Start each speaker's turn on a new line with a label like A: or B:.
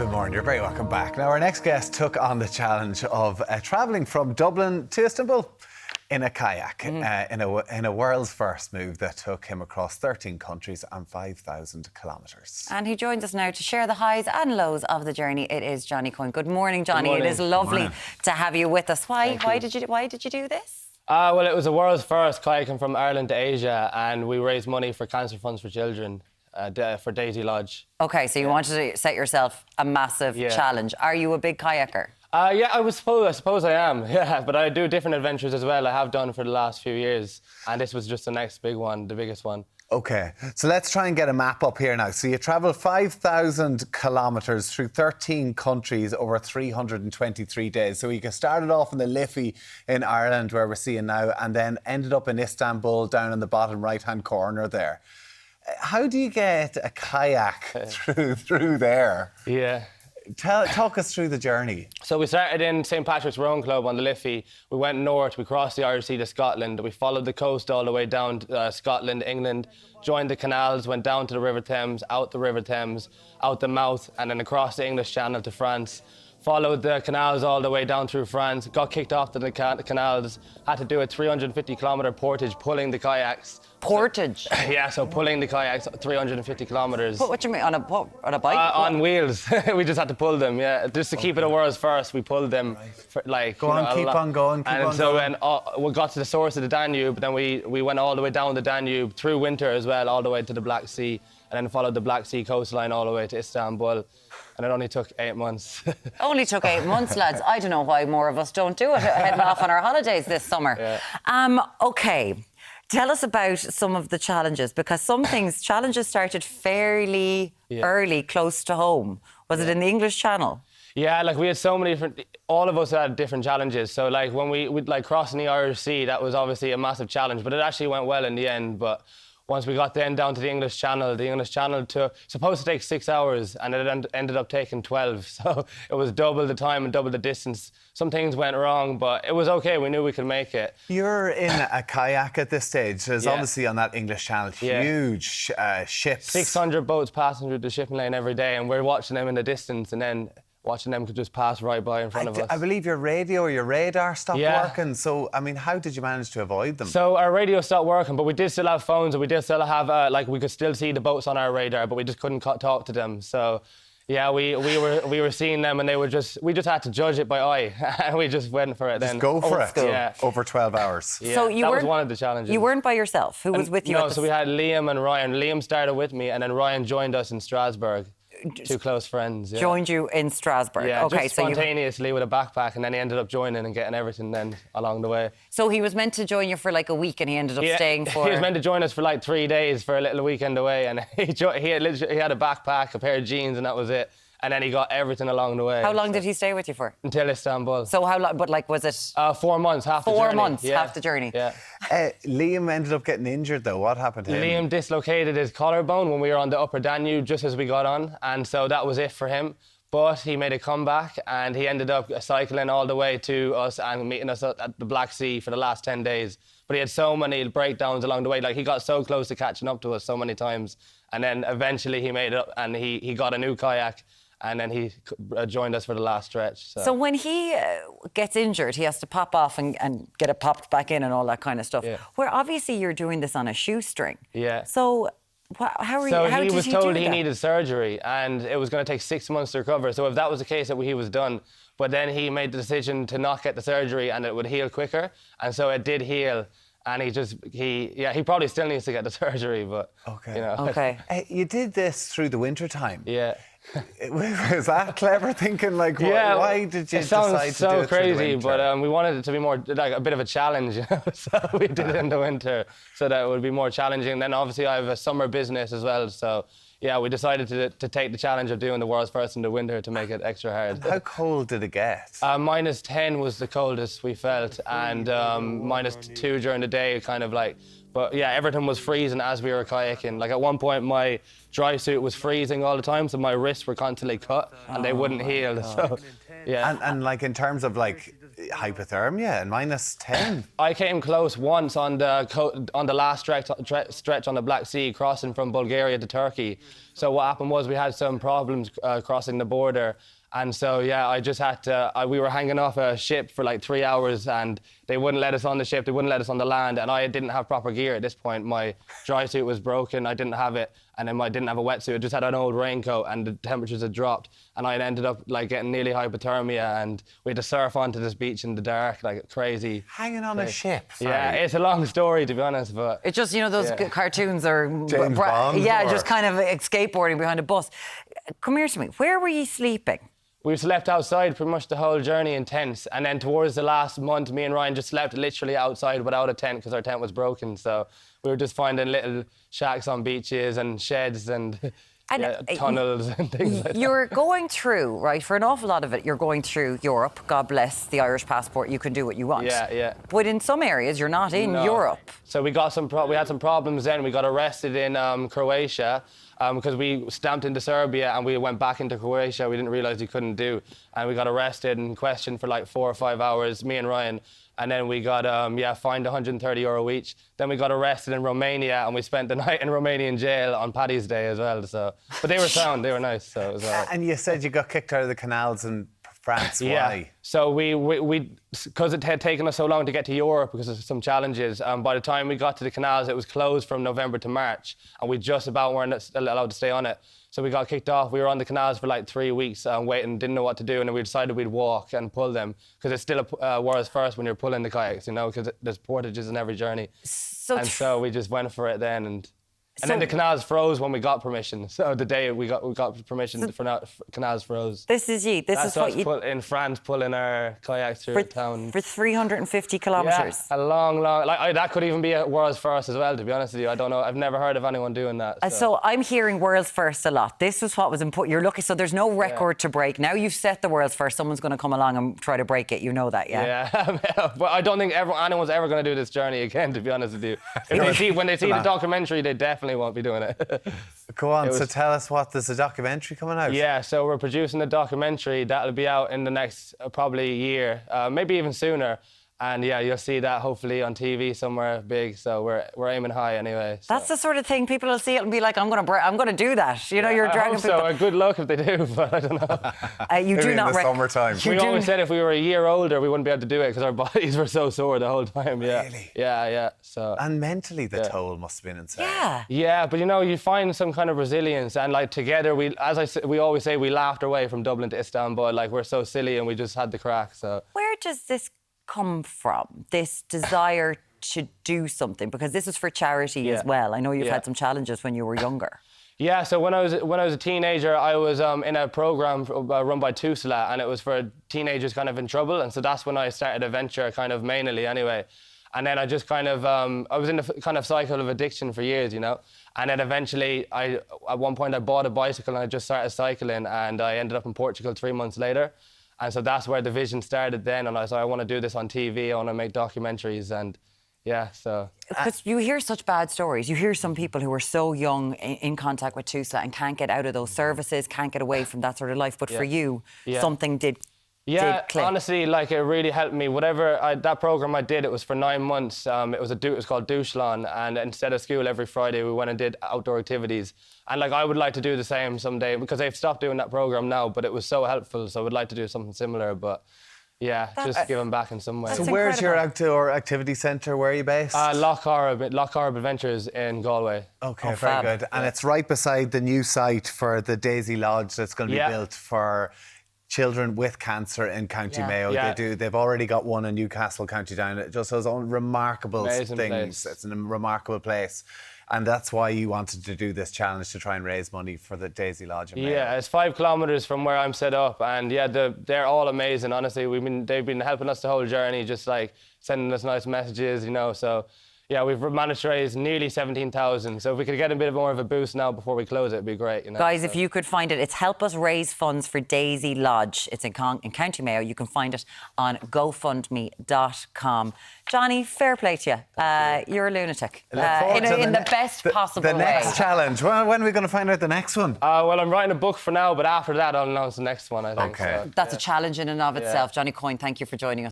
A: Good morning, you're very welcome back. Now, our next guest took on the challenge of travelling from Dublin to Istanbul in a kayak, in a world's first move that took him across 13 countries and 5,000 kilometres.
B: And he joins us now to share the highs and lows of the journey. It is Johnny Coyne. Good morning, Johnny.
C: Good morning.
B: It is lovely to have you with us. Why did you do this?
C: Well, it was a world's first kayaking from Ireland to Asia, and we raised money for Cancer Funds for Children for Daisy Lodge.
B: Okay, so you wanted to set yourself a massive challenge. Are you a big kayaker?
C: Yeah, I suppose I am. Yeah, but I do different adventures as well. I have done for the last few years, and this was just the next big one, the biggest one.
A: OK, so let's try and get a map up here now. So you travelled 5,000 kilometres through 13 countries over 323 days. So you started off in the Liffey in Ireland, where we're seeing now, and then ended up in Istanbul, down in the bottom right-hand corner there. How do you get a kayak through there?
C: Yeah.
A: Talk us through the journey.
C: So we started in St Patrick's Rowing Club on the Liffey. We went north, we crossed the Irish Sea to Scotland. We followed the coast all the way down to Scotland, England, joined the canals, went down to the River Thames, out the River Thames, out the mouth, and then across the English Channel to France. Followed the canals all the way down through France, got kicked off the canals, had to do a 350-kilometre portage pulling the kayaks.
B: Portage?
C: So pulling the kayaks 350 kilometres.
B: What do you mean, on a bike?
C: On wheels. We just had to pull them, just to keep it a world's first. We pulled them, for, like...
A: Go on, keep on going,
C: and so when we got to the source of the Danube, then we went all the way down the Danube, through winter as well, all the way to the Black Sea, and then followed the Black Sea coastline all the way to Istanbul. And it only took 8 months.
B: Only took 8 months, lads. I don't know why more of us don't do it, heading off on our holidays this summer.
C: Yeah.
B: OK, tell us about some of the challenges, because some challenges started fairly early, close to home. Was it in the English Channel?
C: Yeah, like we had so many different... All of us had different challenges. So like when we like crossing the Irish Sea, that was obviously a massive challenge, but it actually went well in the end. But once we got then down to the English Channel supposed to take 6 hours, and it ended up taking 12. So it was double the time and double the distance. Some things went wrong, but it was OK. We knew we could make it.
A: You're in a kayak at this stage. There's obviously on that English Channel huge ships.
C: 600 boats passing through the shipping lane every day, and we're watching them in the distance, and then watching them could just pass right by in front of us.
A: I believe your radio or your radar stopped working. So, I mean, how did you manage to avoid them?
C: So our radio stopped working, but we did still have phones, and we did still have, we could still see the boats on our radar, but we just couldn't talk to them. So, yeah, we were seeing them, and we just had to judge it by eye, and we just went for it then.
A: Just go for it.
C: Yeah.
A: Over 12 hours.
C: Yeah, so that was one of the challenges.
B: You weren't by yourself. Who was with you?
C: No, so we had Liam and Ryan. Liam started with me, and then Ryan joined us in Strasbourg. Two close friends. Yeah.
B: Joined you in Strasbourg.
C: Yeah,
B: okay,
C: just spontaneously with a backpack, and then he ended up joining and getting everything then along the way.
B: So he was meant to join you for like a week, and he ended up staying for...
C: He was meant to join us for like 3 days for a little weekend away, and he had a backpack, a pair of jeans, and that was it. And then he got everything along the way.
B: How long did he stay with you for?
C: Until Istanbul.
B: So how long? But like, was it?
C: 4 months, half the journey.
B: 4 months, half the journey.
C: Yeah.
A: Liam ended up getting injured though. What happened to him?
C: Liam dislocated his collarbone when we were on the upper Danube just as we got on, and so that was it for him. But he made a comeback, and he ended up cycling all the way to us and meeting us at the Black Sea for the last 10 days. But he had so many breakdowns along the way. Like, he got so close to catching up to us so many times. And then eventually he made it up, and he got a new kayak, and then he joined us for the last stretch. So when
B: he gets injured, he has to pop off and get it popped back in and all that kind of stuff.
C: Yeah.
B: Where obviously you're doing this on a shoestring.
C: Yeah.
B: So how did he do that? So
C: he was told he needed surgery, and it was going to take 6 months to recover. So if that was the case, that he was done. But then he made the decision to not get the surgery, and it would heal quicker. And so it did heal. And he probably still needs to get the surgery, but you know.
B: Okay.
A: You did this through the winter time.
C: Yeah.
A: Was that clever thinking? Like, why did you decide to do it through the winter?
C: It sounds so crazy, but we wanted it to be more like a bit of a challenge, you know? So we did it in the winter so that it would be more challenging. And then obviously I have a summer business as well, so yeah, we decided to take the challenge of doing the world's first in the winter to make it extra hard.
A: How cold did it get?
C: -10 was the coldest we felt, and -2 during the day, kind of like. But yeah, everything was freezing as we were kayaking. Like at one point, my dry suit was freezing all the time, so my wrists were constantly cut and they wouldn't heal. So, yeah.
A: And like in terms of like hypothermia and -10.
C: I came close once on the last stretch on the Black Sea, crossing from Bulgaria to Turkey. So what happened was we had some problems crossing the border. And so, yeah, I just had to, we were hanging off a ship for like 3 hours and they wouldn't let us on the ship, they wouldn't let us on the land. And I didn't have proper gear at this point. My dry suit was broken, I didn't have it. And then I didn't have a wetsuit, I just had an old raincoat and the temperatures had dropped. And I ended up like getting nearly hypothermia and we had to surf onto this beach in the dark, like crazy.
A: Hanging on a ship. Sorry.
C: Yeah, it's a long story to be honest, but...
B: It's just, you know, those cartoons are...
A: James Bond,
B: yeah,
A: or-
B: just kind of skateboarding behind a bus. Come here to me. Where were you sleeping?
C: We slept outside pretty much the whole journey in tents. And then towards the last month, me and Ryan just slept literally outside without a tent because our tent was broken. So we were just finding little shacks on beaches and sheds and tunnels and things like that.
B: You're going through, right, for an awful lot of it, you're going through Europe. God bless the Irish passport. You can do what you want.
C: Yeah, yeah.
B: But in some areas, you're not in Europe.
C: So we got we had some problems then. We got arrested in Croatia because we stamped into Serbia and we went back into Croatia. We didn't realise we couldn't do. And we got arrested and questioned for like 4 or 5 hours, me and Ryan. And then we got fined €130 each. Then we got arrested in Romania and we spent the night in Romanian jail on Paddy's Day as well. So, but they were sound, they were nice. So it was all right.
A: And you said you got kicked out of the canals in France.
C: Yeah.
A: Why?
C: So we because it had taken us so long to get to Europe because of some challenges. By the time we got to the canals, it was closed from November to March, and we just about weren't allowed to stay on it. So we got kicked off. We were on the canals for like 3 weeks waiting, didn't know what to do, and then we decided we'd walk and pull them because it's still a world's first when you're pulling the kayaks, you know, because there's portages in every journey. So we just went for it then, and then the canals froze when we got permission. So the day we got permission, canals froze.
B: This is you. This is what you...
C: in France pulling our kayaks through town.
B: For 350 kilometres.
C: Yeah, a long... Like, that could even be a world's first as well, to be honest with you. I don't know. I've never heard of anyone doing that.
B: So I'm hearing world's first a lot. This was what was important. You're lucky. So there's no record to break. Now you've set the world's first. Someone's going to come along and try to break it. You know that, yeah?
C: Yeah. But I don't think anyone's ever going to do this journey again, to be honest with you. When they see the documentary, they definitely won't be doing it.
A: Go on, so tell us what, there's a documentary coming out?
C: Yeah, so we're producing a documentary that'll be out in the next probably year, maybe even sooner. And yeah, you'll see that hopefully on TV somewhere big. So we're aiming high anyway. So.
B: That's the sort of thing people will see it and be like, I'm going to do that. You know, you're dragging people.
C: So good luck if they do, but I don't know.
B: You do not.
A: In the summertime.
C: We always said if we were a year older, we wouldn't be able to do it because our bodies were so sore the whole time. Yeah.
A: Really?
C: Yeah. So.
A: And mentally, the toll must have been insane.
B: Yeah.
C: Yeah, but you know, you find some kind of resilience, and like together, we always say, we laughed our way from Dublin to Istanbul. Like we're so silly, and we just had the crack. So.
B: Where does this come from, this desire to do something? Because this is for charity as well. I know you've had some challenges when you were younger.
C: Yeah, so when I was a teenager, I was in a program run by TUSLA, and it was for teenagers kind of in trouble, and so that's when I started a venture, kind of mainly anyway. And then I just kind of I was in a kind of cycle of addiction for years, you know. And then eventually, at one point, I bought a bicycle and I just started cycling, and I ended up in Portugal 3 months later. And so that's where the vision started then. And I said, I want to do this on TV. I want to make documentaries. And yeah, so.
B: Because you hear such bad stories. You hear some people who are so young in contact with TUSLA and can't get out of those services, can't get away from that sort of life. But for you, something did click.
C: Honestly, like it really helped me. That program I did, it was for 9 months. It was called Dúshlán, and instead of school every Friday, we went and did outdoor activities. And like I would like to do the same someday because they've stopped doing that program now, but it was so helpful. So I would like to do something similar, but yeah, just giving back in some way.
A: So where's your outdoor activity centre? Where are you based?
C: Loch Corrib Adventures in Galway.
A: Okay, very good. And it's right beside the new site for the Daisy Lodge that's going to be built for children with cancer in County Mayo. They've already got one in Newcastle, County Down. It just has remarkable
C: Amazing
A: things.
C: Place.
A: It's a remarkable place. And that's why you wanted to do this challenge, to try and raise money for the Daisy Lodge in Mayo.
C: Yeah, it's 5 kilometres from where I'm set up, and yeah, they're all amazing. Honestly, they've been helping us the whole journey, just like sending us nice messages, you know. So yeah, we've managed to raise nearly 17,000. So if we could get a bit more of a boost now before we close it, it'd be great, you know.
B: Guys, if you could find it, it's Help Us Raise Funds for Daisy Lodge. It's in County Mayo. You can find it on GoFundMe.com. Johnny, fair play to you. You're a lunatic. In the best possible way.
A: The next challenge. When are we going to find out the next one?
C: Well, I'm writing a book for now, but after that, I'll announce the next one, I think.
A: Okay.
C: So,
B: that's a challenge in and of itself. Johnny Coyne, thank you for joining us.